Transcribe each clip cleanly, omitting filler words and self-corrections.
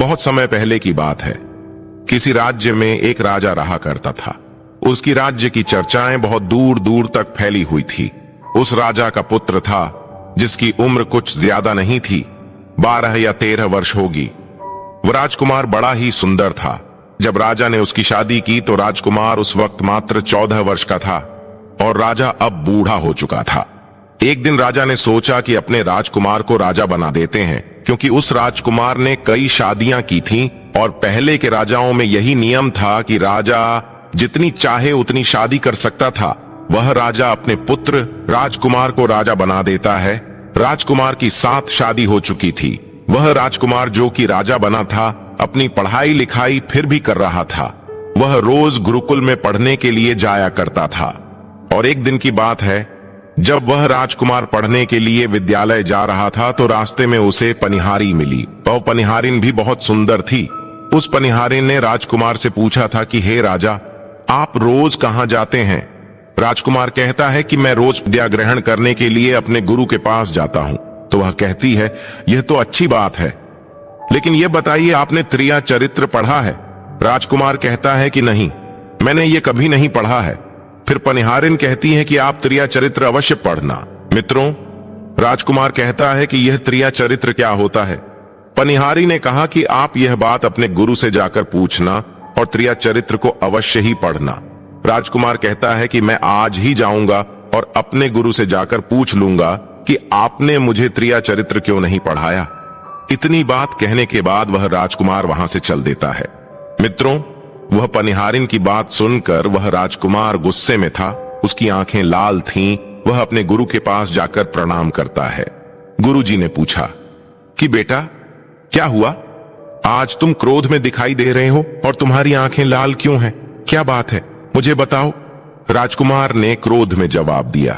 बहुत समय पहले की बात है। किसी राज्य में एक राजा रहा करता था। उसकी राज्य की चर्चाएं बहुत दूर दूर तक फैली हुई थी। उस राजा का पुत्र था जिसकी उम्र कुछ ज्यादा नहीं थी, 12 या 13 वर्ष होगी। वह राजकुमार बड़ा ही सुंदर था। जब राजा ने उसकी शादी की तो राजकुमार उस वक्त मात्र 14 वर्ष का था और राजा अब बूढ़ा हो चुका था। एक दिन राजा ने सोचा कि अपने राजकुमार को राजा बना देते हैं, क्योंकि उस राजकुमार ने कई शादियां की थीं और पहले के राजाओं में यही नियम था कि राजा जितनी चाहे उतनी शादी कर सकता था। वह राजा अपने पुत्र राजकुमार को राजा बना देता है। राजकुमार की 7 शादी हो चुकी थी। वह राजकुमार जो कि राजा बना था, अपनी पढ़ाई लिखाई फिर भी कर रहा था। वह रोज गुरुकुल में पढ़ने के लिए जाया करता था। और एक दिन की बात है, जब वह राजकुमार पढ़ने के लिए विद्यालय जा रहा था तो रास्ते में उसे पनिहारी मिली। वह पनिहारिन भी बहुत सुंदर थी। उस पनिहारिन ने राजकुमार से पूछा था कि हे राजा, आप रोज कहां जाते हैं? राजकुमार कहता है कि मैं रोज विद्या ग्रहण करने के लिए अपने गुरु के पास जाता हूं। तो वह कहती है, यह तो अच्छी बात है, लेकिन यह बताइए आपने त्रिया चरित्र पढ़ा है? राजकुमार कहता है कि नहीं, मैंने ये कभी नहीं पढ़ा है। फिर पनिहारिन कहती है कि आप त्रिया चरित्र अवश्य पढ़ना। मित्रों, राजकुमार कहता है कि यह त्रिया चरित्र क्या होता है? पनिहारी ने कहा कि आप यह बात अपने गुरु से जाकर पूछना और त्रिया चरित्र को अवश्य ही पढ़ना। राजकुमार कहता है कि मैं आज ही जाऊंगा और अपने गुरु से जाकर पूछ लूंगा कि आपने मुझे त्रिया चरित्र क्यों नहीं पढ़ाया। इतनी बात कहने के बाद वह राजकुमार वहां से चल देता है। मित्रों, वह पनिहारिन की बात सुनकर वह राजकुमार गुस्से में था। उसकी आंखें लाल थीं। वह अपने गुरु के पास जाकर प्रणाम करता है। गुरुजी ने पूछा कि बेटा, क्या हुआ? आज तुम क्रोध में दिखाई दे रहे हो और तुम्हारी आंखें लाल क्यों हैं? क्या बात है, मुझे बताओ। राजकुमार ने क्रोध में जवाब दिया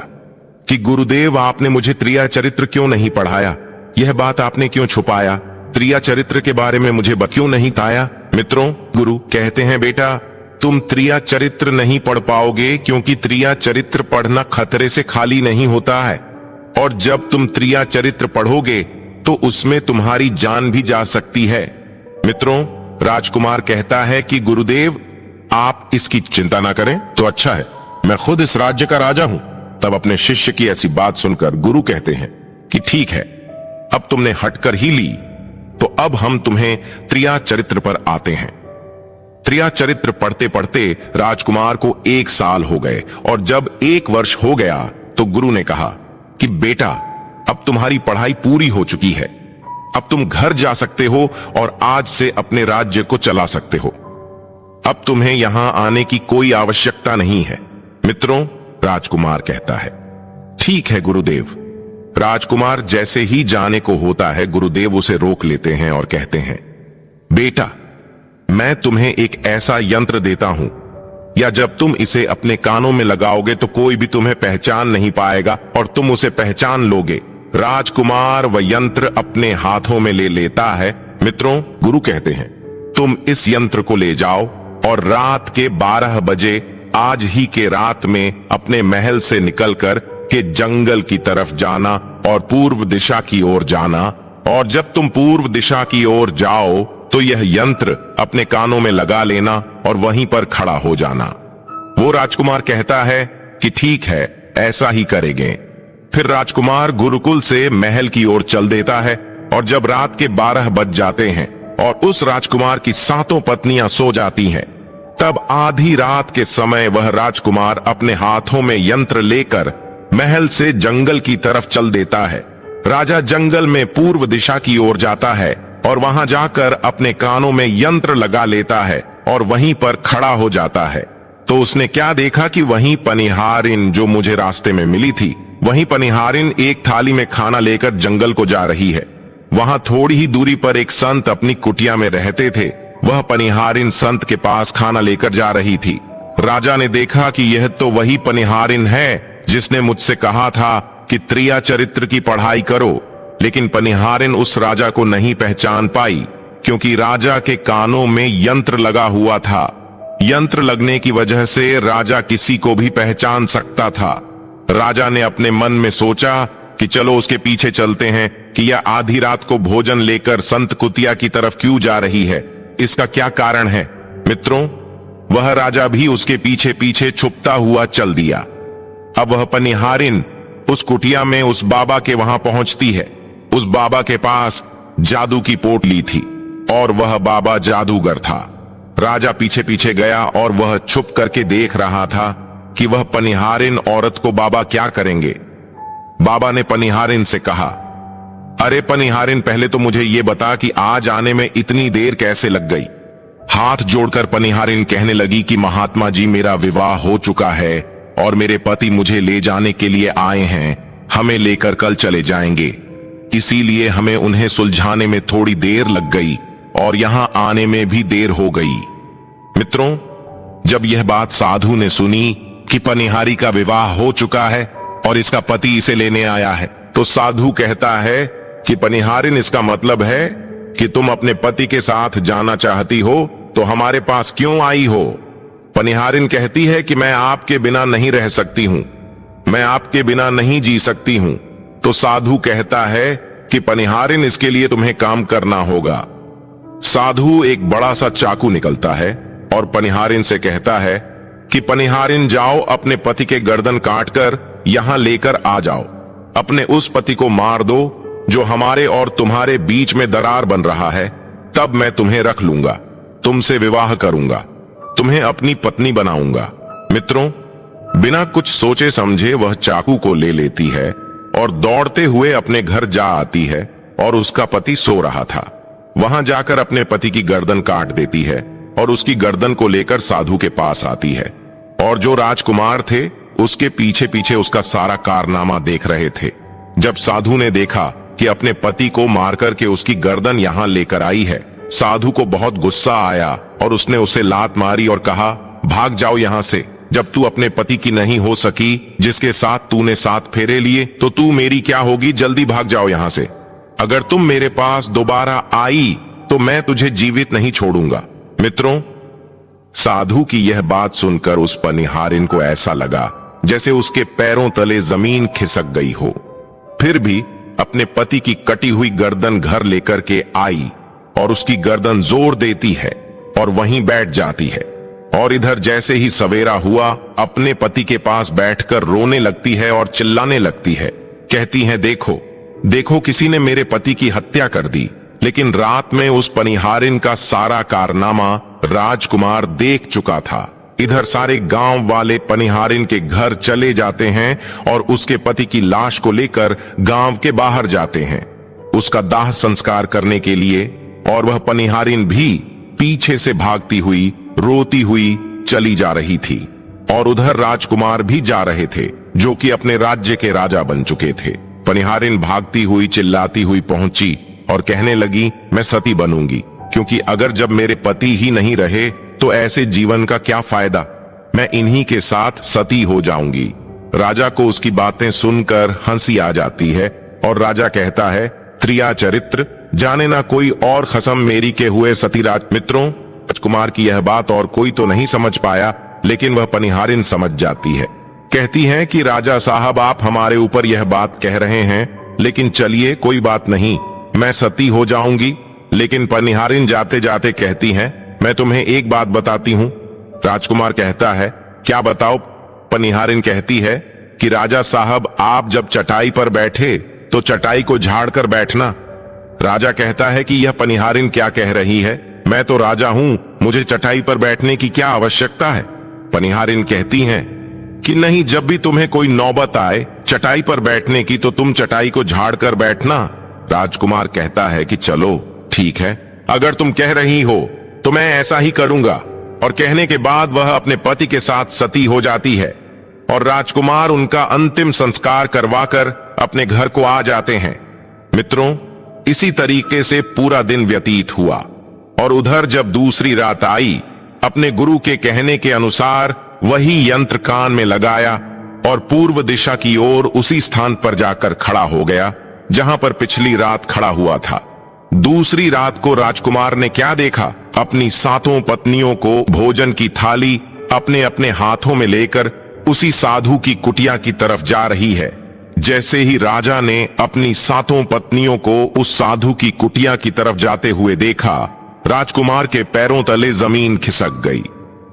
कि गुरुदेव, आपने मुझे त्रिया चरित्र क्यों नहीं पढ़ाया? यह बात आपने क्यों छुपाया? त्रिया चरित्र के बारे में मुझे क्यों नहीं बताया? मित्रों, गुरु कहते हैं, बेटा, तुम त्रिया चरित्र नहीं पढ़ पाओगे, क्योंकि त्रिया चरित्र पढ़ना खतरे से खाली नहीं होता है। और जब तुम त्रिया चरित्र पढ़ोगे तो उसमें तुम्हारी जान भी जा सकती है। मित्रों, राजकुमार कहता है कि गुरुदेव, आप इसकी चिंता ना करें तो अच्छा है, मैं खुद इस राज्य का राजा हूं। तब अपने शिष्य की ऐसी बात सुनकर गुरु कहते हैं कि ठीक है, अब तुमने हटकर ही ली, तो अब हम तुम्हें त्रिया चरित्र पर आते हैं। त्रिया चरित्र पढ़ते पढ़ते राजकुमार को 1 साल हो गए और जब 1 वर्ष हो गया तो गुरु ने कहा कि बेटा, अब तुम्हारी पढ़ाई पूरी हो चुकी है। अब तुम घर जा सकते हो और आज से अपने राज्य को चला सकते हो। अब तुम्हें यहां आने की कोई आवश्यकता नहीं है। मित्रों, राजकुमार कहता है, ठीक है गुरुदेव। राजकुमार जैसे ही जाने को होता है, गुरुदेव उसे रोक लेते हैं और कहते हैं, बेटा, मैं तुम्हें एक ऐसा यंत्र देता हूं, या जब तुम इसे अपने कानों में लगाओगे तो कोई भी तुम्हें पहचान नहीं पाएगा और तुम उसे पहचान लोगे। राजकुमार वह यंत्र अपने हाथों में ले लेता है। मित्रों, गुरु कहते हैं, तुम इस यंत्र को ले जाओ और रात के 12 बजे आज ही के रात में अपने महल से निकलकर के जंगल की तरफ जाना और पूर्व दिशा की ओर जाना। और जब तुम पूर्व दिशा की ओर जाओ तो यह यंत्र अपने कानों में लगा लेना और वहीं पर खड़ा हो जाना। वो राजकुमार कहता है कि ठीक है, ऐसा ही करेंगे। फिर राजकुमार गुरुकुल से महल की ओर चल देता है और जब रात के 12 बज जाते हैं और उस राजकुमार की 7 पत्नियां सो जाती हैं, तब आधी रात के समय वह राजकुमार अपने हाथों में यंत्र लेकर महल से जंगल की तरफ चल देता है। राजा जंगल में पूर्व दिशा की ओर जाता है और वहां जाकर अपने कानों में यंत्र लगा लेता है और वहीं पर खड़ा हो जाता है। तो उसने क्या देखा कि वहीं पनिहारिन जो मुझे रास्ते में मिली थी, वहीं पनिहारिन एक थाली में खाना लेकर जंगल को जा रही है। वहां थोड़ी ही दूरी पर एक संत अपनी कुटिया में रहते थे। वह पनिहारिन संत के पास खाना लेकर जा रही थी। राजा ने देखा कि यह तो वही पनिहारिन है जिसने मुझसे कहा था कि त्रिया चरित्र की पढ़ाई करो, लेकिन पनिहारिन उस राजा को नहीं पहचान पाई, क्योंकि राजा के कानों में यंत्र लगा हुआ था। यंत्र लगने की वजह से राजा किसी को भी पहचान सकता था। राजा ने अपने मन में सोचा कि चलो उसके पीछे चलते हैं कि यह आधी रात को भोजन लेकर संत कुतिया की तरफ क्यों जा रही है, इसका क्या कारण है। मित्रों, वह राजा भी उसके पीछे पीछे छुपता हुआ चल दिया। अब वह पनिहारिन उस कुटिया में उस बाबा के वहां पहुंचती है। उस बाबा के पास जादू की पोटली थी और वह बाबा जादूगर था। राजा पीछे पीछे गया और वह छुप करके देख रहा था कि वह पनिहारिन औरत को बाबा क्या करेंगे। बाबा ने पनिहारिन से कहा, अरे पनिहारिन, पहले तो मुझे यह बता कि आज आने में इतनी देर कैसे लग गई। हाथ जोड़कर पनिहारिन कहने लगी कि महात्मा जी, मेरा विवाह हो चुका है और मेरे पति मुझे ले जाने के लिए आए हैं। हमें लेकर कल चले जाएंगे, इसीलिए हमें उन्हें सुलझाने में थोड़ी देर लग गई और यहां आने में भी देर हो गई। मित्रों, जब यह बात साधु ने सुनी कि पनिहारी का विवाह हो चुका है और इसका पति इसे लेने आया है, तो साधु कहता है कि पनिहारिन, इसका मतलब है कि तुम अपने पति के साथ जाना चाहती हो, तो हमारे पास क्यों आई हो। पनिहारिन कहती है कि मैं आपके बिना नहीं रह सकती हूं, मैं आपके बिना नहीं जी सकती हूं। तो साधु कहता है कि पनिहारिन, इसके लिए तुम्हें काम करना होगा। साधु एक बड़ा सा चाकू निकलता है और पनिहारिन से कहता है कि पनिहारिन, जाओ अपने पति के गर्दन काटकर यहां लेकर आ जाओ। अपने उस पति को मार दो जो हमारे और तुम्हारे बीच में दरार बन रहा है, तब मैं तुम्हें रख लूंगा, तुमसे विवाह करूंगा, तुम्हें अपनी पत्नी बनाऊंगा। मित्रों, बिना कुछ सोचे समझे वह चाकू को ले लेती है और दौड़ते हुए अपने घर जा आती है और उसका पति सो रहा था। वहां जाकर अपने पति की गर्दन काट देती है और उसकी गर्दन को लेकर साधु के पास आती है। और जो राजकुमार थे उसके पीछे पीछे उसका सारा कारनामा देख रहे थे। जब साधु ने देखा कि अपने पति को मार करके उसकी गर्दन यहां लेकर आई है, साधु को बहुत गुस्सा आया और उसने उसे लात मारी और कहा, भाग जाओ यहां से। जब तू अपने पति की नहीं हो सकी, जिसके साथ तूने 7 फेरे लिए, तो तू मेरी क्या होगी, जल्दी भाग जाओ यहां से। अगर तुम मेरे पास दोबारा आई तो मैं तुझे जीवित नहीं छोड़ूंगा। मित्रों, साधु की यह बात सुनकर उस पनिहारिन को ऐसा लगा जैसे उसके पैरों तले जमीन खिसक गई हो। फिर भी अपने पति की कटी हुई गर्दन घर लेकर के आई और उसकी गर्दन जोर देती है और वहीं बैठ जाती है। और इधर जैसे ही सवेरा हुआ, अपने पति के पास बैठकर रोने लगती है और चिल्लाने लगती है। कहती है, देखो देखो, किसी ने मेरे पति की हत्या कर दी। लेकिन रात में उस पनिहारिन का सारा कारनामा राजकुमार देख चुका था। इधर सारे गांव वाले पनिहारिन के घर चले जाते हैं और उसके पति की लाश को लेकर गांव के बाहर जाते हैं उसका दाह संस्कार करने के लिए। और वह पनिहारिन भी पीछे से भागती हुई, रोती हुई चली जा रही थी। और उधर राजकुमार भी जा रहे थे, जो कि अपने राज्य के राजा बन चुके थे। पनिहारिन भागती हुई, चिल्लाती हुई पहुंची और कहने लगी, मैं सती बनूंगी, क्योंकि अगर जब मेरे पति ही नहीं रहे तो ऐसे जीवन का क्या फायदा, मैं इन्हीं के साथ सती हो जाऊंगी। राजा को उसकी बातें सुनकर हंसी आ जाती है और राजा कहता है, त्रिया चरित्र जाने ना कोई और खसम मेरी के हुए सतीराज। मित्रों, राजकुमार की यह बात और कोई तो नहीं समझ पाया, लेकिन वह पनिहारिन समझ जाती है। कहती है कि राजा साहब, आप हमारे ऊपर यह बात कह रहे हैं, लेकिन चलिए कोई बात नहीं, मैं सती हो जाऊंगी। लेकिन पनिहारिन जाते जाते कहती हैं, मैं तुम्हें एक बात बताती हूं। राजकुमार कहता है, क्या बताओ। पनिहारिन कहती है कि राजा साहब, आप जब चटाई पर बैठे तो चटाई को झाड़ कर बैठना। राजा कहता है कि यह पनिहारिन क्या कह रही है, मैं तो राजा हूं, मुझे चटाई पर बैठने की क्या आवश्यकता है। पनिहारिन कहती हैं कि नहीं, जब भी तुम्हें कोई नौबत आए चटाई पर बैठने की तो तुम चटाई को झाड़ कर बैठना। राजकुमार कहता है कि चलो ठीक है, अगर तुम कह रही हो तो मैं ऐसा ही करूंगा। और कहने के बाद वह अपने पति के साथ सती हो जाती है और राजकुमार उनका अंतिम संस्कार करवाकर अपने घर को आ जाते हैं। मित्रों, इसी तरीके से पूरा दिन व्यतीत हुआ और उधर जब दूसरी रात आई, अपने गुरु के कहने के अनुसार वही यंत्र कान में लगाया और पूर्व दिशा की ओर उसी स्थान पर जाकर खड़ा हो गया जहां पर पिछली रात खड़ा हुआ था। दूसरी रात को राजकुमार ने क्या देखा, अपनी 7 पत्नियों को भोजन की थाली अपने अपने हाथों में लेकर उसी साधु की कुटिया की तरफ जा रही है, जैसे ही राजा ने अपनी 7 पत्नियों को उस साधु की कुटिया की तरफ जाते हुए देखा, राजकुमार के पैरों तले जमीन खिसक गई।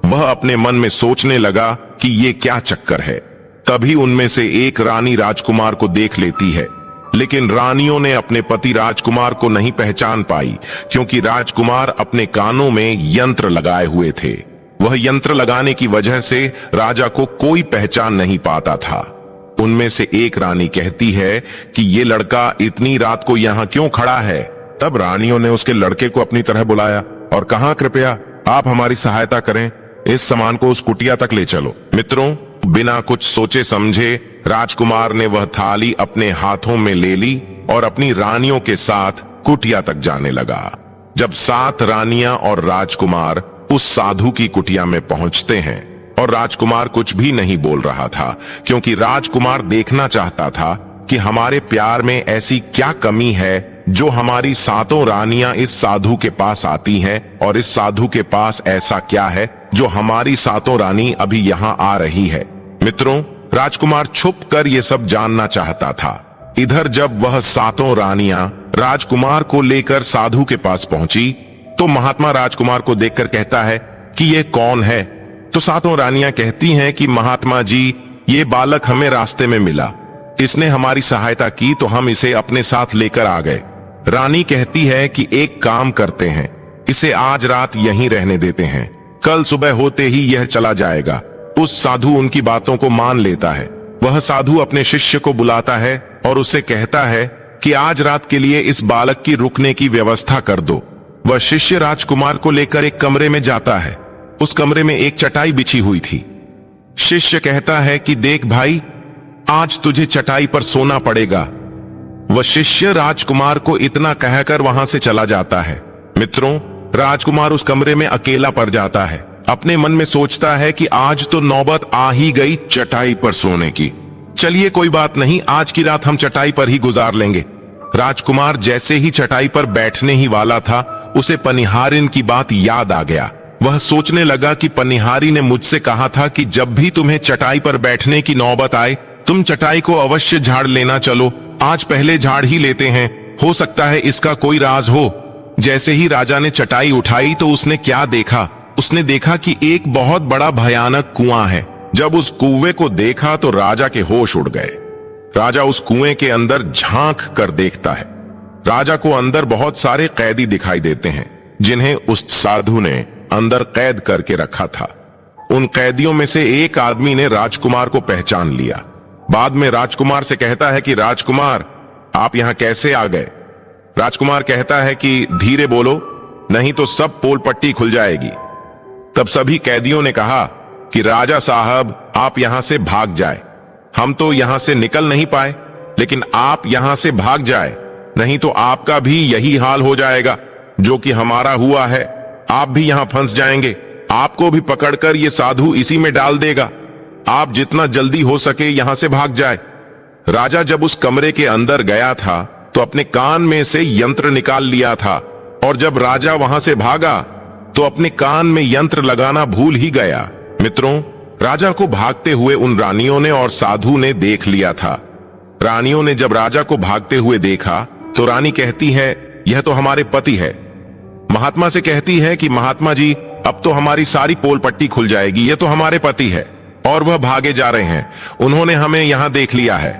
वह अपने मन में सोचने लगा कि ये क्या चक्कर है। तभी उनमें से एक रानी राजकुमार को देख लेती है, लेकिन रानियों ने अपने पति राजकुमार को नहीं पहचान पाई, क्योंकि राजकुमार अपने कानों में यंत्र लगाए हुए थे। वह यंत्र लगाने की वजह से राजा को कोई पहचान नहीं पाता था। उनमें से एक रानी कहती है कि ये लड़का इतनी रात को यहाँ क्यों खड़ा है। तब रानियों ने उसके लड़के को अपनी तरह बुलाया और कहा, कृपया आप हमारी सहायता करें, इस सामान को उस कुटिया तक ले चलो। मित्रों, बिना कुछ सोचे समझे राजकुमार ने वह थाली अपने हाथों में ले ली और अपनी रानियों के साथ कुटिया तक जाने लगा। जब 7 रानियां और राजकुमार उस साधु की कुटिया में पहुंचते हैं और राजकुमार कुछ भी नहीं बोल रहा था, क्योंकि राजकुमार देखना चाहता था कि हमारे प्यार में ऐसी क्या कमी है जो हमारी 7 रानियां इस साधु के पास आती हैं, और इस साधु के पास ऐसा क्या है जो हमारी 7 रानी अभी यहां आ रही है। मित्रों, राजकुमार छुप कर ये सब जानना चाहता था। इधर जब वह 7 रानियां राजकुमार को लेकर साधु के पास पहुंची, तो महात्मा राजकुमार को देखकर कहता है कि ये कौन है। तो 7 रानियां कहती हैं कि महात्मा जी, ये बालक हमें रास्ते में मिला, इसने हमारी सहायता की तो हम इसे अपने साथ लेकर आ गए। रानी कहती है कि एक काम करते हैं, इसे आज रात यहीं रहने देते हैं, कल सुबह होते ही यह चला जाएगा। उस साधु उनकी बातों को मान लेता है। वह साधु अपने शिष्य को बुलाता है और उससे कहता है कि आज रात के लिए इस बालक की रुकने की व्यवस्था कर दो। वह शिष्य राजकुमार को लेकर एक कमरे में जाता है। उस कमरे में एक चटाई बिछी हुई थी। शिष्य कहता है कि देख भाई, आज तुझे चटाई पर सोना पड़ेगा। वह शिष्य राजकुमार को इतना कहकर वहां से चला जाता है। मित्रों, राजकुमार उस कमरे में अकेला पड़ जाता है। अपने मन में सोचता है कि आज तो नौबत आ ही गई चटाई पर सोने की। चलिए कोई बात नहीं, आज की रात हम चटाई पर ही गुजार लेंगे। राजकुमार जैसे ही चटाई पर बैठने ही वाला था, उसे पनिहारिन की बात याद आ गया। वह सोचने लगा कि पनिहारी ने मुझसे कहा था कि जब भी तुम्हें चटाई पर बैठने की नौबत आए, तुम चटाई को अवश्य झाड़ लेना। चलो आज पहले झाड़ ही लेते हैं, हो सकता है इसका कोई राज हो। जैसे ही राजा ने चटाई उठाई तो उसने क्या देखा? उसने देखा कि एक बहुत बड़ा भयानक कुआं है। जब उस कुएं को देखा तो राजा के होश उड़ गए। राजा उस कुएं के अंदर झांक कर देखता है। राजा को अंदर बहुत सारे कैदी दिखाई देते हैं, जिन्हें उस साधु ने अंदर कैद करके रखा था। उन कैदियों में से एक आदमी ने राजकुमार को पहचान लिया। बाद में राजकुमार से कहता है कि राजकुमार, आप यहां कैसे आ गए? राजकुमार कहता है कि धीरे बोलो, नहीं तो सब पोल पट्टी खुल जाएगी। तब सभी कैदियों ने कहा कि राजा साहब, आप यहां से भाग जाए। हम तो यहां से निकल नहीं पाए, लेकिन आप यहां से भाग जाए, नहीं तो आपका भी यही हाल हो जाएगा जो कि हमारा हुआ है। आप भी यहां फंस जाएंगे, आपको भी पकड़कर ये साधु इसी में डाल देगा। आप जितना जल्दी हो सके यहां से भाग जाए। राजा जब उस कमरे के अंदर गया था तो अपने कान में से यंत्र निकाल लिया था, और जब राजा वहां से भागा तो अपने कान में यंत्र लगाना भूल ही गया। मित्रों, राजा को भागते हुए उन रानियों ने और साधु ने देख लिया था। रानियों ने जब राजा को भागते हुए देखा तो रानी कहती है, यह तो हमारे पति है। महात्मा से कहती है कि महात्मा जी, अब तो हमारी सारी पोल पट्टी खुल जाएगी, यह तो हमारे पति है और वह भागे जा रहे हैं। उन्होंने हमें यहां देख लिया है,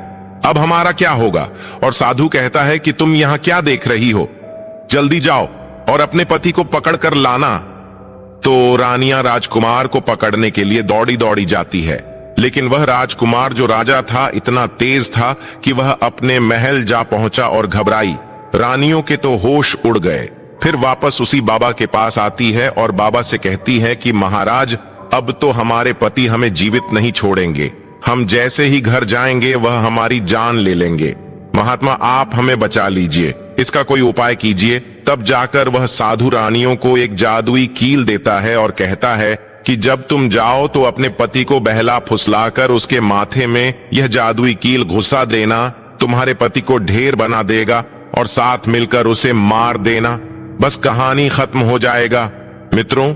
अब हमारा क्या होगा? और साधु कहता है कि तुम यहां क्या देख रही हो, जल्दी जाओ और अपने पति को पकड़ कर लाना। तो रानियां राजकुमार को पकड़ने के लिए दौड़ी दौड़ी जाती है, लेकिन वह राजकुमार जो राजा था इतना तेज था कि वह अपने महल जा पहुंचा और घबराई। रानियों के तो होश उड़ गए। फिर वापस उसी बाबा के पास आती है और बाबा से कहती है कि महाराज, अब तो हमारे पति हमें जीवित नहीं छोड़ेंगे, हम जैसे ही घर जाएंगे वह हमारी जान ले लेंगे। महात्मा, आप हमें बचा लीजिए, इसका कोई उपाय कीजिए। तब जाकर वह साधु रानियों को एक जादुई कील देता है और कहता है कि जब तुम जाओ तो अपने पति को बहला फुसलाकर उसके माथे में यह जादुई कील घुसा देना, तुम्हारे पति को ढेर बना देगा और साथ मिलकर उसे मार देना, बस कहानी खत्म हो जाएगा। मित्रों,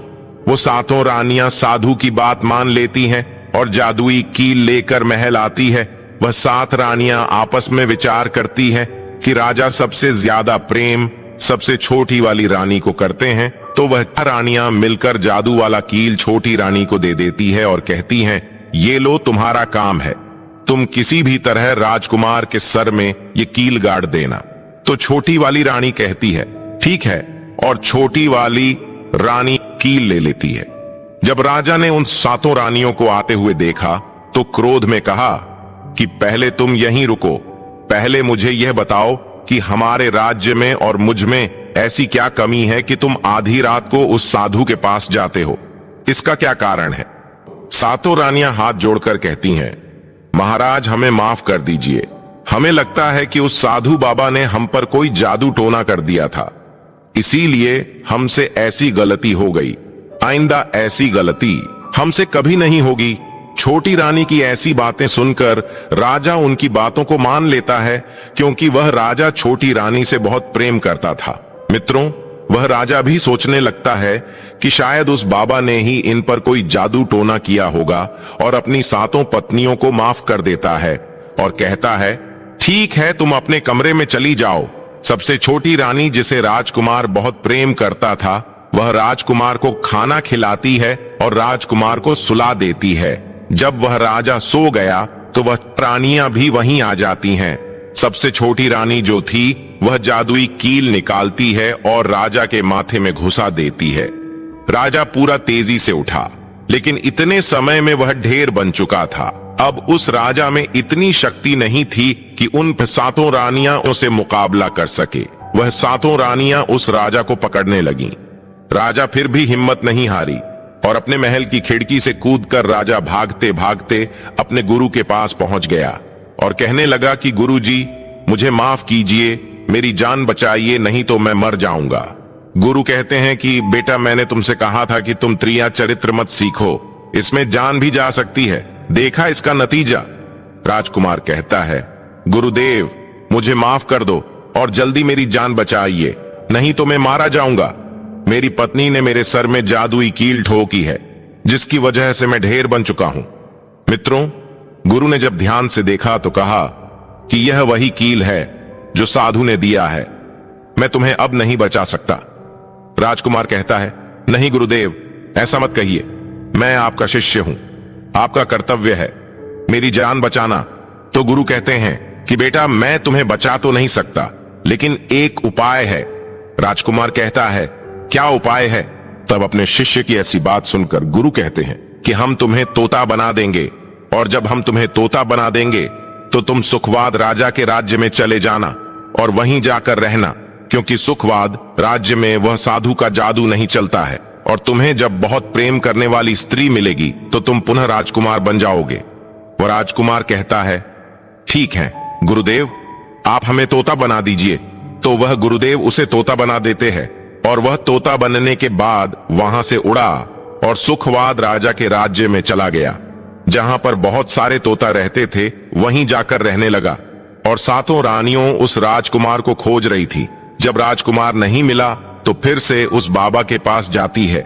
वो 7 रानियां साधु की बात मान लेती हैं और जादुई कील लेकर महल आती है। वह 7 रानियां आपस में विचार करती हैं कि राजा सबसे ज्यादा प्रेम सबसे छोटी वाली रानी को करते हैं, तो वह रानियां मिलकर जादू वाला कील छोटी रानी को दे देती है और कहती हैं, ये लो तुम्हारा काम है, तुम किसी भी तरह राजकुमार के सर में ये कील गाड़ देना। तो छोटी वाली रानी कहती है ठीक है, और छोटी वाली रानी कील ले लेती है। जब राजा ने उन 7 रानियों को आते हुए देखा तो क्रोध में कहा कि पहले तुम यहीं रुको, पहले मुझे यह बताओ कि हमारे राज्य में और मुझ में ऐसी क्या कमी है कि तुम आधी रात को उस साधु के पास जाते हो, इसका क्या कारण है। 7 रानियां हाथ जोड़कर कहती हैं, महाराज हमें माफ कर दीजिए, हमें लगता है कि उस साधु बाबा ने हम पर कोई जादू टोना कर दिया था, इसीलिए हमसे ऐसी गलती हो गई, आइंदा ऐसी गलती हमसे कभी नहीं होगी। छोटी रानी की ऐसी बातें सुनकर राजा उनकी बातों को मान लेता है, क्योंकि वह राजा छोटी रानी से बहुत प्रेम करता था। मित्रों, वह राजा भी सोचने लगता है कि शायद उस बाबा ने ही इन पर कोई जादू टोना किया होगा और अपनी 7 पत्नियों को माफ कर देता है और कहता है ठीक है, तुम अपने कमरे में चली जाओ। सबसे छोटी रानी, जिसे राजकुमार बहुत प्रेम करता था, वह राजकुमार को खाना खिलाती है और राजकुमार को सुला देती है। जब वह राजा सो गया तो वह रानियां भी वहीं आ जाती हैं। सबसे छोटी रानी जो थी वह जादुई कील निकालती है और राजा के माथे में घुसा देती है। राजा पूरा तेजी से उठा, लेकिन इतने समय में वह ढेर बन चुका था। अब उस राजा में इतनी शक्ति नहीं थी कि उन 7 रानियां उसे मुकाबला कर सके। वह 7 रानियां उस राजा को पकड़ने लगीं। राजा फिर भी हिम्मत नहीं हारी और अपने महल की खिड़की से कूदकर राजा भागते भागते अपने गुरु के पास पहुंच गया और कहने लगा कि गुरुजी, मुझे माफ कीजिए, मेरी जान बचाइए, नहीं तो मैं मर जाऊंगा। गुरु कहते हैं कि बेटा, मैंने तुमसे कहा था कि तुम त्रिया चरित्र मत सीखो, इसमें जान भी जा सकती है, देखा इसका नतीजा। राजकुमार कहता है, गुरुदेव मुझे माफ कर दो और जल्दी मेरी जान बचाइए, नहीं तो मैं मारा जाऊंगा। मेरी पत्नी ने मेरे सर में जादुई कील ठोकी है, जिसकी वजह से मैं ढेर बन चुका हूं। मित्रों, गुरु ने जब ध्यान से देखा तो कहा कि यह वही कील है जो साधु ने दिया है, मैं तुम्हें अब नहीं बचा सकता। राजकुमार कहता है, नहीं गुरुदेव, ऐसा मत कहिए, मैं आपका शिष्य हूं, आपका कर्तव्य है मेरी जान बचाना। तो गुरु कहते हैं कि बेटा, मैं तुम्हें बचा तो नहीं सकता, लेकिन एक उपाय है। राजकुमार कहता है, क्या उपाय है? तब अपने शिष्य की ऐसी बात सुनकर गुरु कहते हैं कि हम तुम्हें तोता बना देंगे, और जब हम तुम्हें तोता बना देंगे तो तुम सुखवाद राजा के राज्य में चले जाना और वहीं जाकर रहना, क्योंकि सुखवाद राज्य में वह साधु का जादू नहीं चलता है, और तुम्हें जब बहुत प्रेम करने वाली स्त्री मिलेगी तो तुम पुनः राजकुमार बन जाओगे। वह राजकुमार कहता है, ठीक है गुरुदेव, आप हमें तोता बना दीजिए। तो वह गुरुदेव उसे तोता बना देते हैं और वह तोता बनने के बाद वहां से उड़ा और सुखवाद राजा के राज्य में चला गया। जहां पर बहुत सारे तोता रहते थे वहीं जाकर रहने लगा, और 7 रानियों उस राजकुमार को खोज रही थी। जब राजकुमार नहीं मिला तो फिर से उस बाबा के पास जाती है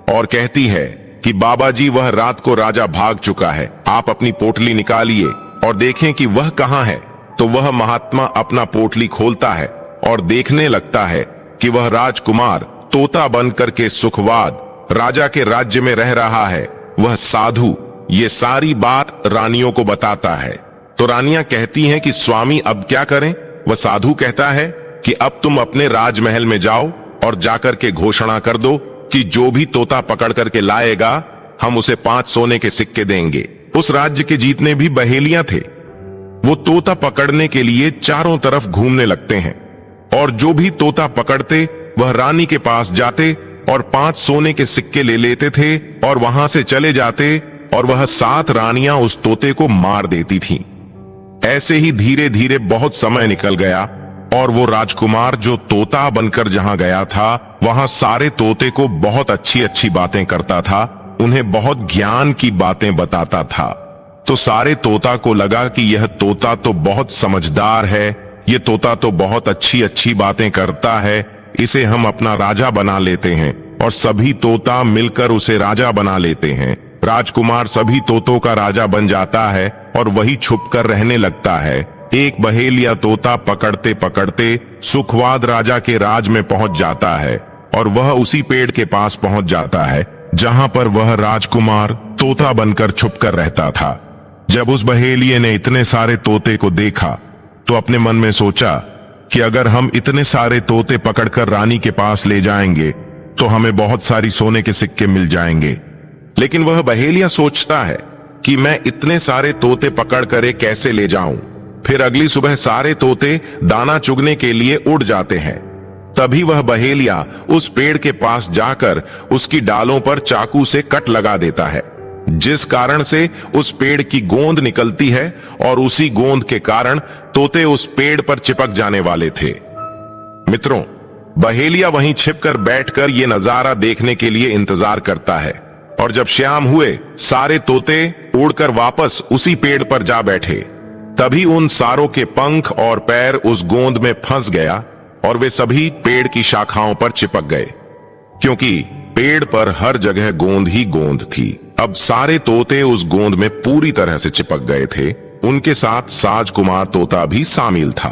और कहती है कि बाबा जी, वह रात को राजा भाग चुका है, आप अपनी पोटली निकालिए और देखें कि वह कहां है। तो वह महात्मा अपना पोटली खोलता है और देखने लगता है कि वह राजकुमार तोता बनकर के सुखवाद राजा के राज्य में रह रहा है। वह साधु ये सारी बात रानियों को बताता है। तो रानियां कहती हैं कि स्वामी अब क्या करें? वह साधु कहता है कि अब तुम अपने राजमहल में जाओ और जाकर के घोषणा कर दो कि जो भी तोता पकड़ करके लाएगा हम उसे 5 सोने के सिक्के देंगे। उस राज्य के जितने भी बहेलियां थे वो तोता पकड़ने के लिए चारों तरफ घूमने लगते हैं, और जो भी तोता पकड़ते वह रानी के पास जाते और 5 सोने के सिक्के ले लेते थे और वहां से चले जाते, और वह 7 रानियां उस तोते को मार देती थीं। ऐसे ही धीरे धीरे बहुत समय निकल गया, और वो राजकुमार जो तोता बनकर जहां गया था वहां सारे तोते को बहुत अच्छी अच्छी बातें करता था, उन्हें बहुत ज्ञान की बातें बताता था। तो सारे तोता को लगा कि यह तोता तो बहुत समझदार है, ये तोता तो बहुत अच्छी अच्छी बातें करता है, इसे हम अपना राजा बना लेते हैं। और सभी तोता मिलकर उसे राजा बना लेते हैं। राजकुमार सभी तोतों का राजा बन जाता है और वही छुपकर रहने लगता है। एक बहेलिया तोता पकड़ते पकड़ते सुखवाद राजा के राज में पहुंच जाता है और वह उसी पेड़ के पास पहुंच जाता है जहां पर वह राजकुमार तोता बनकर छुपकर रहता था। जब उस बहेलिये ने इतने सारे तोते को देखा तो अपने मन में सोचा कि अगर हम इतने सारे तोते पकड़कर रानी के पास ले जाएंगे तो हमें बहुत सारी सोने के सिक्के मिल जाएंगे। लेकिन वह बहेलिया सोचता है कि मैं इतने सारे तोते पकड़कर कैसे ले जाऊं। फिर अगली सुबह सारे तोते दाना चुगने के लिए उड़ जाते हैं। तभी वह बहेलिया उस पेड़ के पास जाकर उसकी डालों पर चाकू से कट लगा देता है, जिस कारण से उस पेड़ की गोंद निकलती है और उसी गोंद के कारण तोते उस पेड़ पर चिपक जाने वाले थे। मित्रों, बहेलिया वहीं छिपकर बैठकर ये नजारा देखने के लिए इंतजार करता है और जब शाम हुए सारे तोते उड़कर वापस उसी पेड़ पर जा बैठे। तभी उन सारों के पंख और पैर उस गोंद में फंस गया और वे सभी पेड़ की शाखाओं पर चिपक गए, क्योंकि पेड़ पर हर जगह गोंद ही गोंद थी। अब सारे तोते उस गोंद में पूरी तरह से चिपक गए थे। उनके साथ साजकुमार तोता भी शामिल था।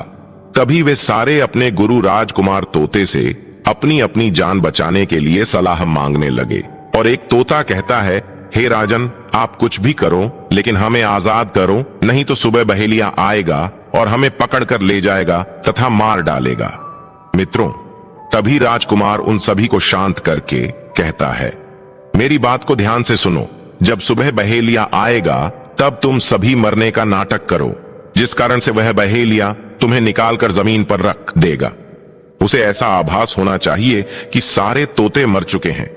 तभी वे सारे अपने गुरु राजकुमार तोते से अपनी अपनी जान बचाने के लिए सलाह मांगने लगे। और एक तोता कहता है, हे राजन, आप कुछ भी करो लेकिन हमें आजाद करो, नहीं तो सुबह बहेलिया आएगा और हमें पकड़कर ले जाएगा तथा मार डालेगा। मित्रों, तभी राजकुमार उन सभी को शांत करके कहता है, मेरी बात को ध्यान से सुनो। जब सुबह बहेलिया आएगा तब तुम सभी मरने का नाटक करो, जिस कारण से वह बहेलिया तुम्हें निकालकर जमीन पर रख देगा। उसे ऐसा आभास होना चाहिए कि सारे तोते मर चुके हैं।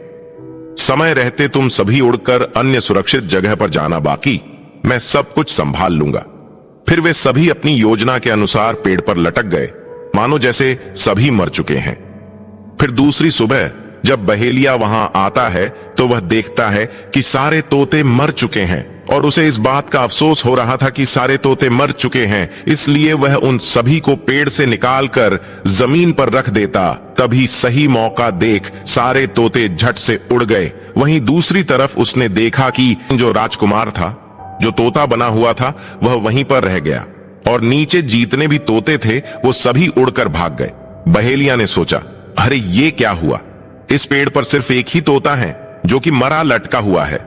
समय रहते तुम सभी उड़कर अन्य सुरक्षित जगह पर जाना, बाकी मैं सब कुछ संभाल लूंगा। फिर वे सभी अपनी योजना के अनुसार पेड़ पर लटक गए, मानो जैसे सभी मर चुके हैं। फिर दूसरी सुबह जब बहेलिया वहां आता है तो वह देखता है कि सारे तोते मर चुके हैं और उसे इस बात का अफसोस हो रहा था कि सारे तोते मर चुके हैं, इसलिए वह उन सभी को पेड़ से निकालकर जमीन पर रख देता। तभी सही मौका देख सारे तोते झट से उड़ गए। वहीं दूसरी तरफ उसने देखा कि जो राजकुमार था, जो तोता बना हुआ था, वह वहीं पर रह गया और नीचे जितने भी तोते थे वो सभी उड़कर भाग गए। बहेलिया ने सोचा, अरे ये क्या हुआ, इस पेड़ पर सिर्फ एक ही तोता है जो कि मरा लटका हुआ है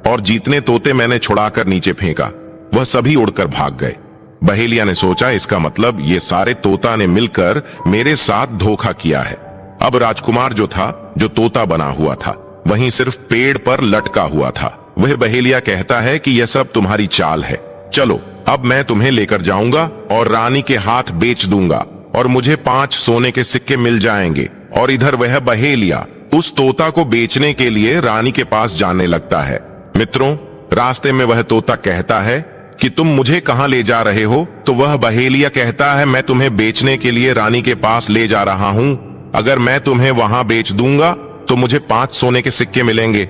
और जितने तोते मैंने छुड़ाकर नीचे फेंका वह सभी उड़कर भाग गए। बहेलिया ने सोचा, इसका मतलब ये सारे तोता ने मिलकर मेरे साथ धोखा किया है। अब राजकुमार जो था, जो तोता बना हुआ था, वहीं सिर्फ पेड़ पर लटका हुआ था। वह बहेलिया कहता है कि यह सब तुम्हारी चाल है, चलो अब मैं तुम्हें लेकर जाऊंगा और रानी के हाथ बेच दूंगा और मुझे 5 सोने के सिक्के मिल जाएंगे। और इधर वह बहेलिया उस तोता को बेचने के लिए रानी के पास जाने लगता है। मित्रों, रास्ते में वह तोता कहता है कि तुम मुझे कहां ले जा रहे हो? तो वह बहेलिया कहता है, मैं तुम्हें बेचने के लिए रानी के पास ले जा रहा हूं। अगर मैं तुम्हें वहां बेच दूंगा तो मुझे 5 सोने के सिक्के मिलेंगे।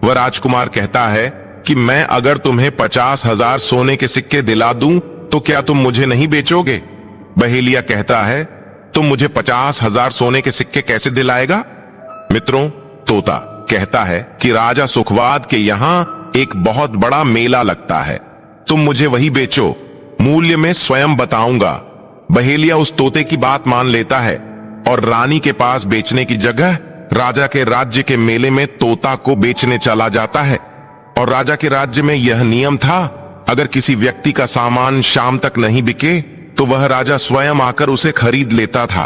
वह राजकुमार कहता है कि मैं अगर तुम्हें 50,000 सोने के सिक्के दिला दूं तो क्या तुम मुझे नहीं बेचोगे? बहेलिया कहता है, तुम मुझे 50,000 सोने के सिक्के कैसे दिलाएगा? मित्रों, तोता कहता है कि राजा सुखवाद के यहां एक बहुत बड़ा मेला लगता है, तुम मुझे वही बेचो, मूल्य में स्वयं बताऊंगा। बहेलिया उस तोते की बात मान लेता है और रानी के पास बेचने की जगह राजा के राज्य के मेले में तोता को बेचने चला जाता है। और राजा के राज्य में यह नियम था, अगर किसी व्यक्ति का सामान शाम तक नहीं बिके तो वह राजा स्वयं आकर उसे खरीद लेता था।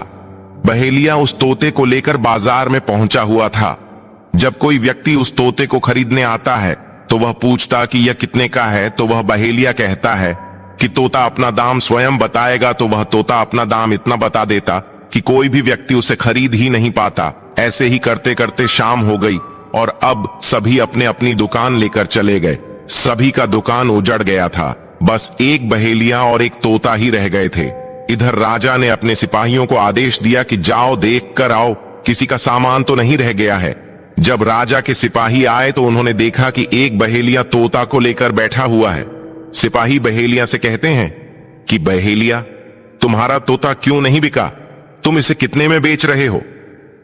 बहेलिया उस तोते को लेकर बाजार में पहुंचा हुआ था। जब कोई व्यक्ति उस तोते को खरीदने आता है तो वह पूछता कि यह कितने का है, तो वह बहेलिया कहता है कि तोता अपना दाम स्वयं बताएगा। तो वह तोता अपना दाम इतना बता देता कि कोई भी व्यक्ति उसे खरीद ही नहीं पाता। ऐसे ही करते करते शाम हो गई और अब सभी अपने अपनी दुकान लेकर चले गए। सभी का दुकान उजड़ गया था, बस एक बहेलिया और एक तोता ही रह गए थे। इधर राजा ने अपने सिपाहियों को आदेश दिया कि जाओ देख कर आओ, किसी का सामान तो नहीं रह गया है। जब राजा के सिपाही आए तो उन्होंने देखा कि एक बहेलिया तोता को लेकर बैठा हुआ है। सिपाही बहेलिया से कहते हैं कि बहेलिया, तुम्हारा तोता क्यों नहीं बिका? तुम इसे कितने में बेच रहे हो?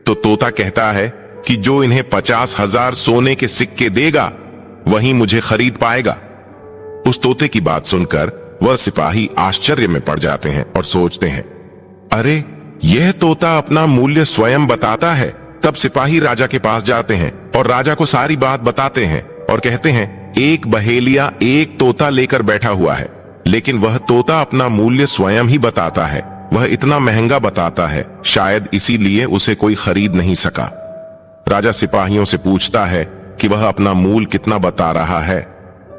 तो तोता कहता है कि जो इन्हें 50,000 सोने के सिक्के देगा वहीं मुझे खरीद पाएगा। उस तोते की बात सुनकर वह सिपाही आश्चर्य में पड़ जाते हैं और सोचते हैं, अरे यह तोता अपना मूल्य स्वयं बताता है। तब सिपाही राजा के पास जाते हैं और राजा को सारी बात बताते हैं और कहते हैं, एक बहेलिया एक तोता लेकर बैठा हुआ है, लेकिन वह तोता अपना मूल्य स्वयं ही बताता है। वह इतना महंगा बताता है, शायद इसीलिए उसे कोई खरीद नहीं सका। राजा सिपाहियों से पूछता है कि वह अपना मूल्य कितना बता रहा है।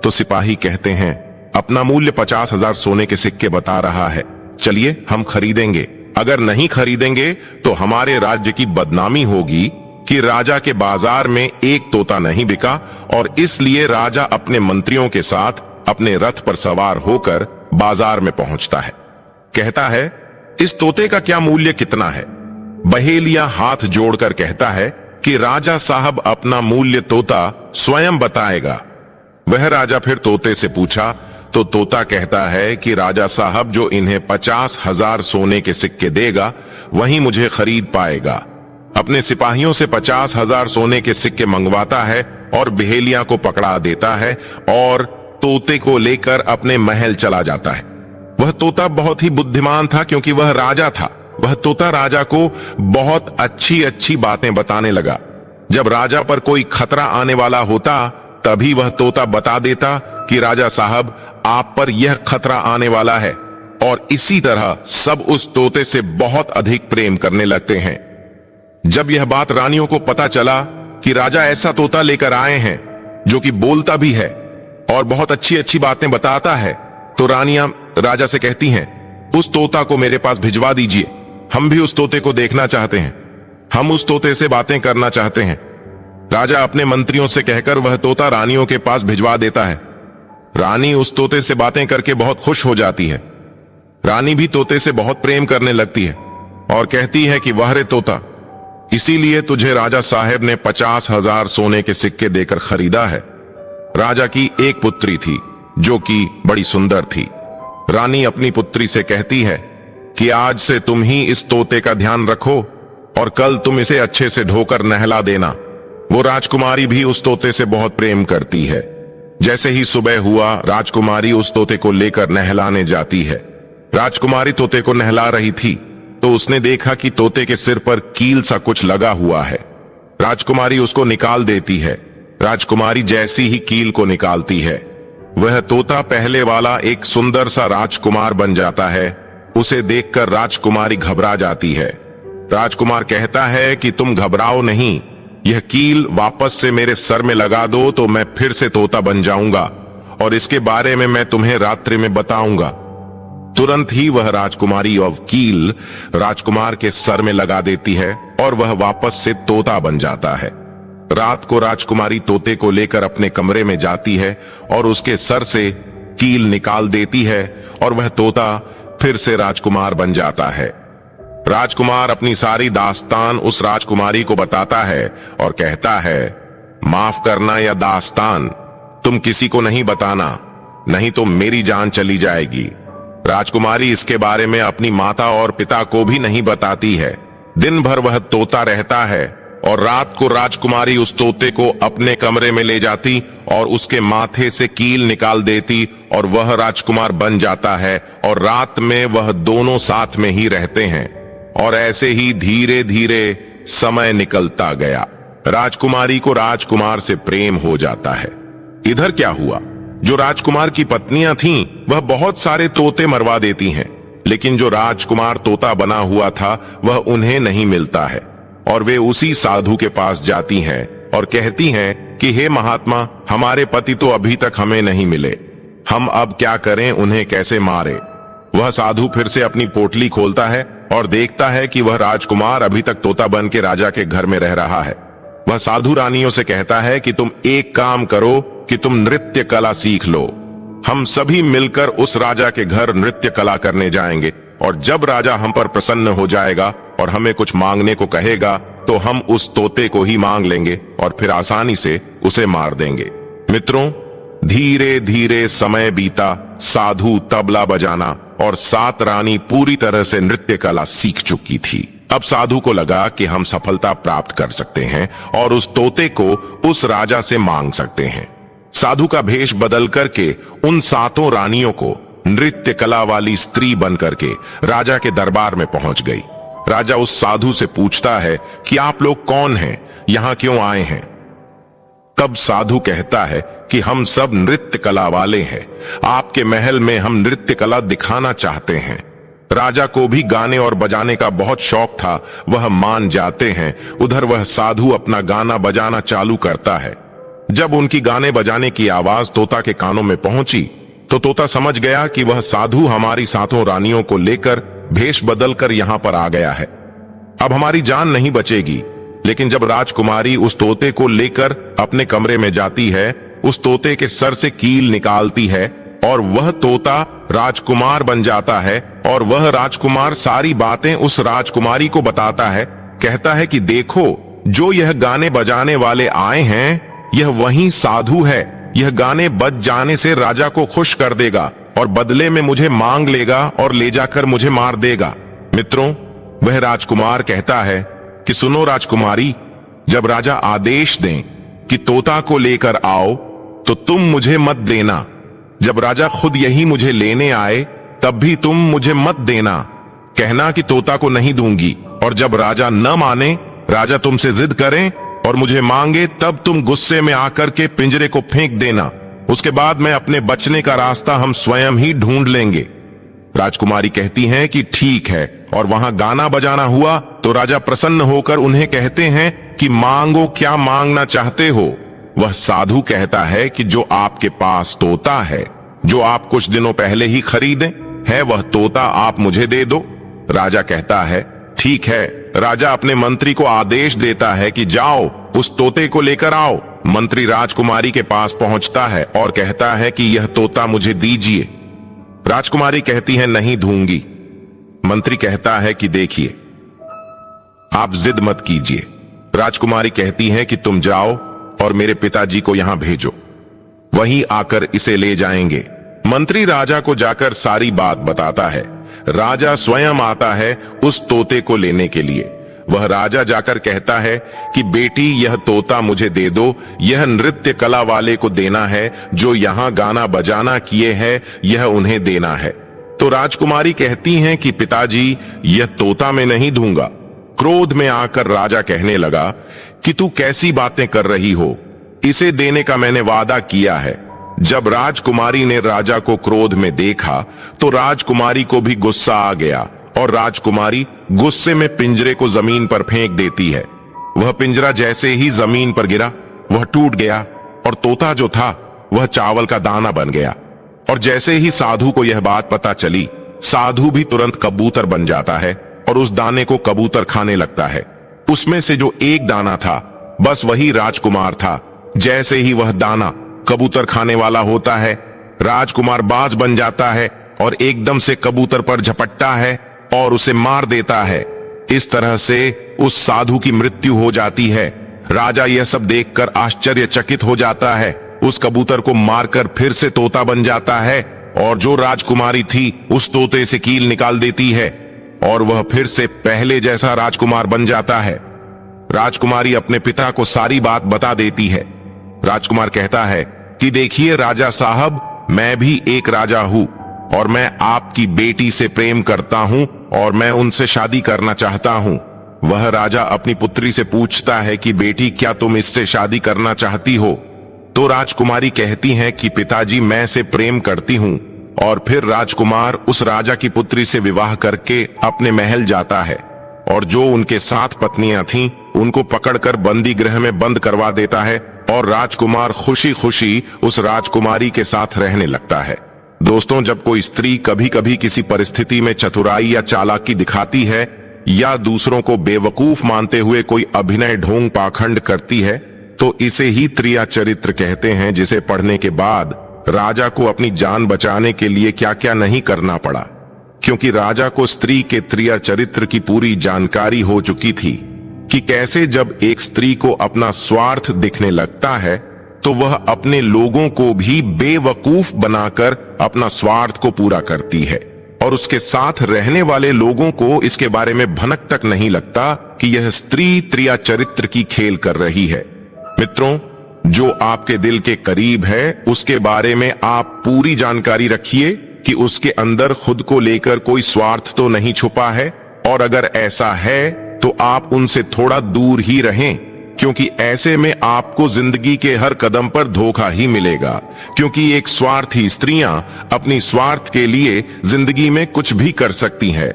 तो सिपाही कहते हैं, अपना मूल्य 50,000 सोने के सिक्के बता रहा है। चलिए हम खरीदेंगे। अगर नहीं खरीदेंगे तो हमारे राज्य की बदनामी होगी कि राजा के बाजार में एक तोता नहीं बिका, और इसलिए राजा अपने मंत्रियों के साथ अपने रथ पर सवार होकर बाजार में पहुंचता है। कहता है, इस तोते का क्या मूल्य कितना है? बहेलिया हाथ जोड़कर कहता है कि राजा साहब अपना मूल्य तोता स्वयं बताएगा। वह राजा फिर तोते से पूछा तो तोता कहता है कि राजा साहब जो इन्हें 50,000 सोने के सिक्के देगा वही मुझे खरीद पाएगा। अपने सिपाहियों से 50,000 सोने के सिक्के मंगवाता है और बहेलिया को पकड़ा देता है और तोते को लेकर अपने महल चला जाता है। वह तोता बहुत ही बुद्धिमान था क्योंकि वह राजा था। वह तोता राजा को बहुत अच्छी अच्छी बातें बताने लगा। जब राजा पर कोई खतरा आने वाला होता तभी वह तोता बता देता कि राजा साहब आप पर यह खतरा आने वाला है, और इसी तरह सब उस तोते से बहुत अधिक प्रेम करने लगते हैं। जब यह बात रानियों को पता चला कि राजा ऐसा तोता लेकर आए हैं जो कि बोलता भी है और बहुत अच्छी अच्छी बातें बताता है, तो रानियां राजा से कहती हैं, उस तोता को मेरे पास भिजवा दीजिए, हम भी उस तोते को देखना चाहते हैं, हम उस तोते से बातें करना चाहते हैं। राजा अपने मंत्रियों से कहकर वह तोता रानियों के पास भिजवा देता है। रानी उस तोते से बातें करके बहुत खुश हो जाती है। रानी भी तोते से बहुत प्रेम करने लगती है और कहती है कि वह रे तोता, इसीलिए तुझे राजा साहब ने 50,000 सोने के सिक्के देकर खरीदा है। राजा की एक पुत्री थी जो कि बड़ी सुंदर थी। रानी अपनी पुत्री से कहती है कि आज से तुम ही इस तोते का ध्यान रखो और कल तुम इसे अच्छे से धोकर नहला देना। वो राजकुमारी भी उस तोते से बहुत प्रेम करती है। जैसे ही सुबह हुआ, राजकुमारी उस तोते को लेकर नहलाने जाती है। राजकुमारी तोते को नहला रही थी तो उसने देखा कि तोते के सिर पर कील सा कुछ लगा हुआ है। राजकुमारी उसको निकाल देती है। राजकुमारी जैसी ही कील को निकालती है, वह तोता पहले वाला एक सुंदर सा राजकुमार बन जाता है। उसे देखकर राजकुमारी घबरा जाती है। राजकुमार कहता है कि तुम घबराओ नहीं, यह कील वापस से मेरे सर में लगा दो तो मैं फिर से तोता बन जाऊंगा और इसके बारे में मैं तुम्हें रात्रि में बताऊंगा। तुरंत ही वह राजकुमारी और कील राजकुमार के सर में लगा देती है और वह वापस से तोता बन जाता है। रात को राजकुमारी तोते को लेकर अपने कमरे में जाती है और उसके सर से कील निकाल देती है और वह तोता फिर से राजकुमार बन जाता है। राजकुमार अपनी सारी दास्तान उस राजकुमारी को बताता है और कहता है, माफ करना या दास्तान तुम किसी को नहीं बताना, नहीं तो मेरी जान चली जाएगी। राजकुमारी इसके बारे में अपनी माता और पिता को भी नहीं बताती है। दिन भर वह तोता रहता है और रात को राजकुमारी उस तोते को अपने कमरे में ले जाती और उसके माथे से कील निकाल देती और वह राजकुमार बन जाता है और रात में वह दोनों साथ में ही रहते हैं। और ऐसे ही धीरे धीरे समय निकलता गया। राजकुमारी को राजकुमार से प्रेम हो जाता है। इधर क्या हुआ, जो राजकुमार की पत्नियां थीं, वह बहुत सारे तोते मरवा देती हैं, लेकिन जो राजकुमार तोता बना हुआ था वह उन्हें नहीं मिलता है और वे उसी साधु के पास जाती हैं और कहती हैं कि हे महात्मा, हमारे पति तो अभी तक हमें नहीं मिले, हम अब क्या करें, उन्हें कैसे मारे। वह साधु फिर से अपनी पोटली खोलता है और देखता है कि वह राजकुमार अभी तक तोता बन के राजा के घर में रह रहा है। वह साधु रानियों से कहता है कि तुम एक काम करो कि तुम नृत्य कला सीख लो। हम सभी मिलकर उस राजा के घर नृत्य कला करने जाएंगे और जब राजा हम पर प्रसन्न हो जाएगा और हमें कुछ मांगने को कहेगा तो हम उस तोते को ही मांग लेंगे और फिर आसानी से उसे मार देंगे। मित्रों, धीरे धीरे समय बीता। साधु तबला बजाना और सात रानी पूरी तरह से नृत्य कला सीख चुकी थी। अब साधु को लगा कि हम सफलता प्राप्त कर सकते हैं और उस तोते को उस राजा से मांग सकते हैं। साधु का भेष बदल करके उन 7 रानियों को नृत्य कला वाली स्त्री बन करके राजा के दरबार में पहुंच गई। राजा उस साधु से पूछता है कि आप लोग कौन हैं, यहां क्यों आए हैं? तब साधु कहता है कि हम सब नृत्य कला वाले हैं, आपके महल में हम नृत्य कला दिखाना चाहते हैं। राजा को भी गाने और बजाने का बहुत शौक था, वह मान जाते हैं। उधर वह साधु अपना गाना बजाना चालू करता है। जब उनकी गाने बजाने की आवाज तोता के कानों में पहुंची तो तोता समझ गया कि वह साधु हमारी 7 रानियों को लेकर भेष बदल कर यहां पर आ गया है, अब हमारी जान नहीं बचेगी। लेकिन जब राजकुमारी उस तोते को लेकर अपने कमरे में जाती है, उस तोते के सर से कील निकालती है और वह तोता राजकुमार बन जाता है और वह राजकुमार सारी बातें उस राजकुमारी को बताता है। कहता है कि देखो, जो यह गाने बजाने वाले आए हैं यह वही साधु है। यह गाने बज जाने से राजा को खुश कर देगा और बदले में मुझे मांग लेगा और ले जाकर मुझे मार देगा। मित्रों, वह राजकुमार कहता है कि सुनो राजकुमारी, जब राजा आदेश दें कि तोता को लेकर आओ तो तुम मुझे मत देना। जब राजा खुद यही मुझे लेने आए तब भी तुम मुझे मत देना। कहना कि तोता को नहीं दूंगी, और जब राजा न माने, राजा तुमसे जिद करें और मुझे मांगे, तब तुम गुस्से में आकर के पिंजरे को फेंक देना। उसके बाद मैं अपने बचने का रास्ता हम स्वयं ही ढूंढ लेंगे। राजकुमारी कहती हैं कि ठीक है, और वहां गाना बजाना हुआ तो राजा प्रसन्न होकर उन्हें कहते हैं कि मांगो, क्या मांगना चाहते हो? वह साधु कहता है कि जो आपके पास तोता है, जो आप कुछ दिनों पहले ही खरीदे है, वह तोता आप मुझे दे दो। राजा कहता है ठीक है। राजा अपने मंत्री को आदेश देता है कि जाओ उस तोते को लेकर आओ। मंत्री राजकुमारी के पास पहुंचता है और कहता है कि यह तोता मुझे दीजिए। राजकुमारी कहती है नहीं दूंगी। मंत्री कहता है कि देखिए, आप जिद मत कीजिए। राजकुमारी कहती है कि तुम जाओ और मेरे पिताजी को यहां भेजो, वहीं आकर इसे ले जाएंगे। मंत्री राजा को जाकर सारी बात बताता है। राजा स्वयं आता है उस तोते को लेने के लिए। वह राजा जाकर कहता है कि बेटी, यह तोता मुझे दे दो, यह नृत्य कला वाले को देना है, जो यहां गाना बजाना किए हैं यह उन्हें देना है। तो राजकुमारी कहती हैं कि पिताजी, यह तोता मैं नहीं दूंगा। क्रोध में आकर राजा कहने लगा कि तू कैसी बातें कर रही हो, इसे देने का मैंने वादा किया है। जब राजकुमारी ने राजा को क्रोध में देखा तो राजकुमारी को भी गुस्सा आ गया और राजकुमारी गुस्से में पिंजरे को जमीन पर फेंक देती है। वह पिंजरा जैसे ही जमीन पर गिरा वह टूट गया और तोता जो था वह चावल का दाना बन गया। और जैसे ही साधु को यह बात पता चली, साधु भी तुरंत कबूतर बन जाता है और उस दाने को कबूतर खाने लगता है। उसमें से जो एक दाना था बस वही राजकुमार था। जैसे ही वह दाना कबूतर खाने वाला होता है, राजकुमार बाज बन जाता है और एकदम से कबूतर पर झपटता है और उसे मार देता है। इस तरह से उस साधु की मृत्यु हो जाती है। राजा यह सब देखकर आश्चर्यचकित हो जाता है। उस कबूतर को मारकर फिर से तोता बन जाता है और जो राजकुमारी थी उस तोते से कील निकाल देती है और वह फिर से पहले जैसा राजकुमार बन जाता है। राजकुमारी अपने पिता को सारी बात बता देती है। राजकुमार कहता है कि देखिए राजा साहब, मैं भी एक राजा हूं और मैं आपकी बेटी से प्रेम करता हूं और मैं उनसे शादी करना चाहता हूं। वह राजा अपनी पुत्री से पूछता है कि बेटी, क्या तुम इससे शादी करना चाहती हो? तो राजकुमारी कहती हैं कि पिताजी, मैं से प्रेम करती हूं। और फिर राजकुमार उस राजा की पुत्री से विवाह करके अपने महल जाता है और जो उनके 7 पत्नियां थीं उनको पकड़कर बंदी गृह में बंद करवा देता है और राजकुमार खुशी खुशी उस राजकुमारी के साथ रहने लगता है। दोस्तों, जब कोई स्त्री कभी कभी किसी परिस्थिति में चतुराई या चालाकी दिखाती है या दूसरों को बेवकूफ मानते हुए कोई अभिनय ढोंग पाखंड करती है तो इसे ही त्रिया चरित्र कहते हैं, जिसे पढ़ने के बाद राजा को अपनी जान बचाने के लिए क्या क्या नहीं करना पड़ा, क्योंकि राजा को स्त्री के त्रिया चरित्र की पूरी जानकारी हो चुकी थी कि कैसे जब एक स्त्री को अपना स्वार्थ दिखने लगता है तो वह अपने लोगों को भी बेवकूफ बनाकर अपना स्वार्थ को पूरा करती है और उसके साथ रहने वाले लोगों को इसके बारे में भनक तक नहीं लगता कि यह स्त्री त्रिया चरित्र की खेल कर रही है। मित्रों, जो आपके दिल के करीब है उसके बारे में आप पूरी जानकारी रखिए कि उसके अंदर खुद को लेकर कोई स्वार्थ तो नहीं छुपा है, और अगर ऐसा है तो आप उनसे थोड़ा दूर ही रहें, क्योंकि ऐसे में आपको जिंदगी के हर कदम पर धोखा ही मिलेगा, क्योंकि एक स्वार्थी स्त्रियां अपनी स्वार्थ के लिए जिंदगी में कुछ भी कर सकती हैं।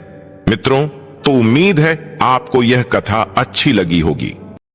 मित्रों, तो उम्मीद है आपको यह कथा अच्छी लगी होगी।